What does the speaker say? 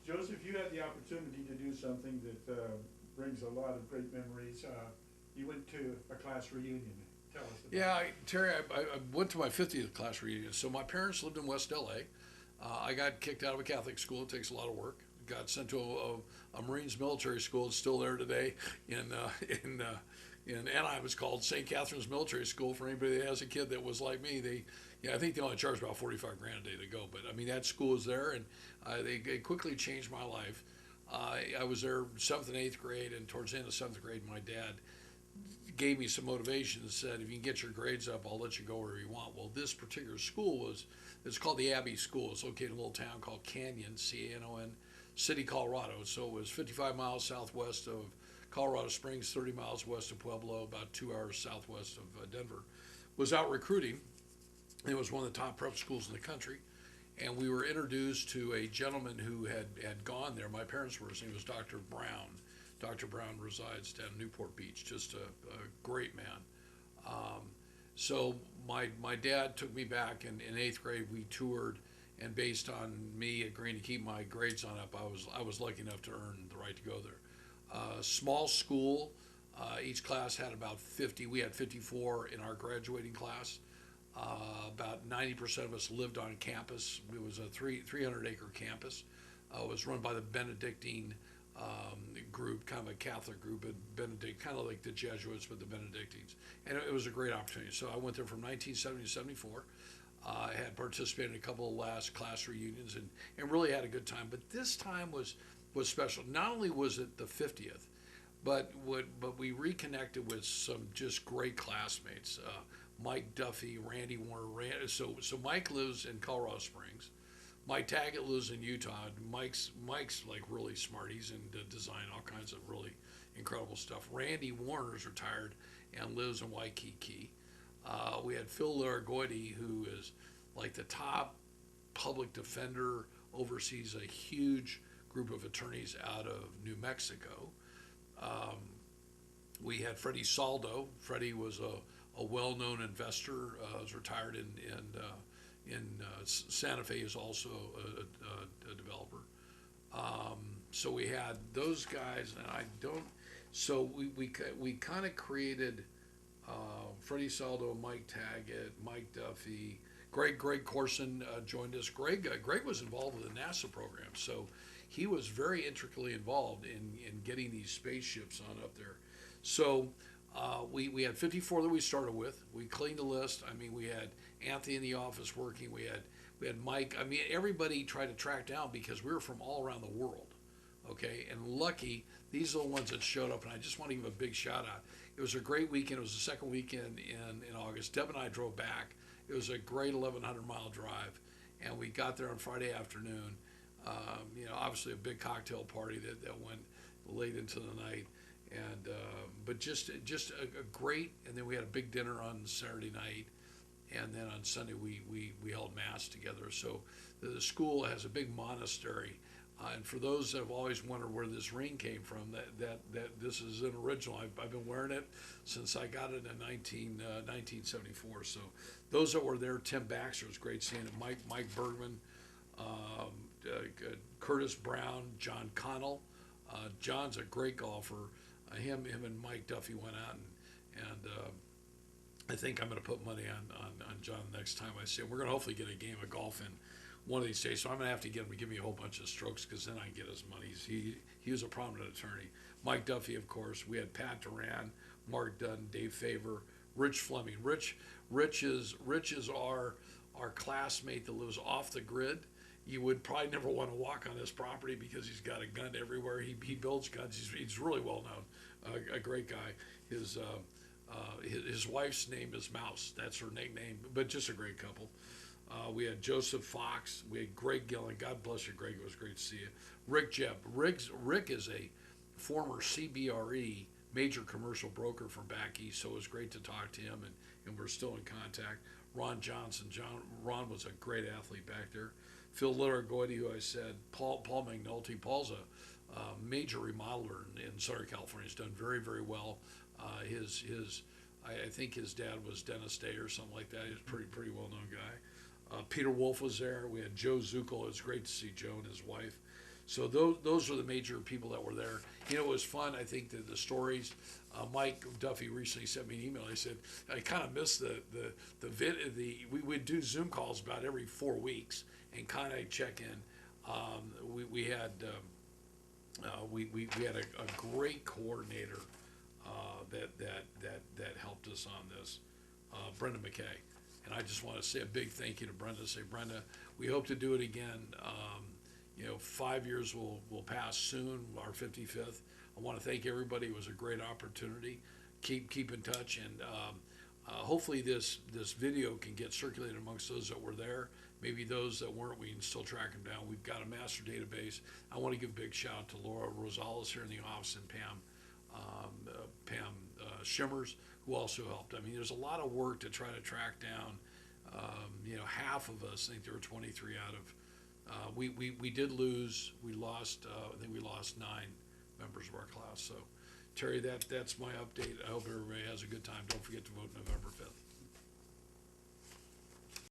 Joseph, you had the opportunity to do something that brings a lot of great memories. You went to a class reunion. Tell us about Yeah, it. Terry, I went to my 50th class reunion. So my parents lived in West LA. I got kicked out of a Catholic school. It takes a lot of work. Got sent to a Marines military school. It's still there today in in Anaheim. It's called St. Catherine's Military School. For anybody that has a kid that was like me, I think they only charge about 45 grand a day to go. But I mean, that school is there, and they quickly changed my life. I was there seventh and eighth grade, and towards the end of seventh grade, my dad gave me some motivation and said, if you can get your grades up, I'll let you go wherever you want. Well, this particular school it's called the Abbey School. It's located in a little town called Canyon, C-A-N-O-N, City, Colorado. So it was 55 miles southwest of Colorado Springs, 30 miles west of Pueblo, about 2 hours southwest of Denver. Was out recruiting. It was one of the top prep schools in the country. And we were introduced to a gentleman who had gone there. My parents were, his name was Dr. Brown. Dr. Brown resides down in Newport Beach, just a great man. Um, so my dad took me back in eighth grade. We toured, and based on me agreeing to keep my grades on up, I was lucky enough to earn the right to go there. Small school. Each class had about 50. We had 54 in our graduating class. About 90% of us lived on campus. It was a 300-acre campus. It was run by the Benedictine group, kind of a Catholic group, but Benedict, kind of like the Jesuits, but the Benedictines. And it was a great opportunity. So I went there from 1970 to 74. I had participated in a couple of last class reunions and really had a good time. But this time was special. Not only was it the 50th, but we reconnected with some just great classmates. Mike Duffy, Randy Warner. So Mike lives in Colorado Springs. Mike Taggett lives in Utah. Mike's like really smart. He's into design, all kinds of really incredible stuff. Randy Warner's retired and lives in Waikiki. We had Phil Larragoiti, who is like the top public defender, oversees a huge group of attorneys out of New Mexico. Um, we had Freddie Saldo. Freddie was a well-known investor. Was retired in Santa Fe. Is also a developer. So we had those guys, and I don't. So we kind of created Freddie Saldo, Mike Taggett, Mike Duffy, Greg Corson joined us. Greg was involved with the NASA program, so he was very intricately involved in getting these spaceships on up there. So we had 54 that we started with. We cleaned the list. I mean, we had Anthony in the office working. We had Mike. I mean, everybody tried to track down because we were from all around the world. Okay, and lucky these are the ones that showed up, and I just want to give a big shout out. It was a great weekend. It was the second weekend in August. Deb and I drove back. It was a great 1,100-mile drive, and we got there on Friday afternoon. Obviously a big cocktail party that went late into the night, and but just a great. And then we had a big dinner on Saturday night, and then on Sunday we held mass together. So the school has a big monastery. And for those that have always wondered where this ring came from, that this is an original. I've been wearing it since I got it in 1974. So those that were there, Tim Baxter was great seeing it. Mike Bergman, Curtis Brown, John Connell. John's a great golfer. Him and Mike Duffy went out and I think I'm going to put money on John next time I see him. We're going to hopefully get a game of golf in one of these days. So I'm going to have to get him to give me a whole bunch of strokes because then I can get his money. He was a prominent attorney. Mike Duffy, of course. We had Pat Duran, Mark Dunn, Dave Favor, Rich Fleming. Rich is our classmate that lives off the grid. You would probably never want to walk on his property because he's got a gun everywhere. He builds guns. He's really well known. A great guy. His wife's name is Mouse. That's her nickname. But just a great couple. We had Joseph Fox. We had Greg Gillen. God bless you, Greg. It was great to see you. Rick Jebb. Rick is a former CBRE major commercial broker from back east, so it was great to talk to him, and we're still in contact. Ron Johnson. Ron was a great athlete back there. Phil Littergoity, who I said. Paul McNulty. Paul's a major remodeler in Southern California. He's done very, very well. I think his dad was Dennis Day or something like that. He's a pretty well-known guy. Peter Wolf was there. We had Joe Zuckel. It was great to see Joe and his wife. So those are the major people that were there. You know, it was fun. I think that the stories. Mike Duffy recently sent me an email. He said, I kind of missed we would do Zoom calls about every 4 weeks and kind of check in. We had we had a great coordinator that helped us on this, Brenda McKay. And I just want to say a big thank you to Brenda. Say, Brenda, we hope to do it again. 5 years will pass soon, our 55th. I want to thank everybody. It was a great opportunity. Keep in touch, and hopefully this video can get circulated amongst those that were there. Maybe those that weren't, we can still track them down. We've got a master database. I want to give a big shout out to Laura Rosales here in the office, and Pam Shimmers, who also helped. I mean, there's a lot of work to try to track down. Half of us, I think there were 23 out of. We did lose. We lost. I think we lost 9 members of our class. So, Terry, that's my update. I hope everybody has a good time. Don't forget to vote November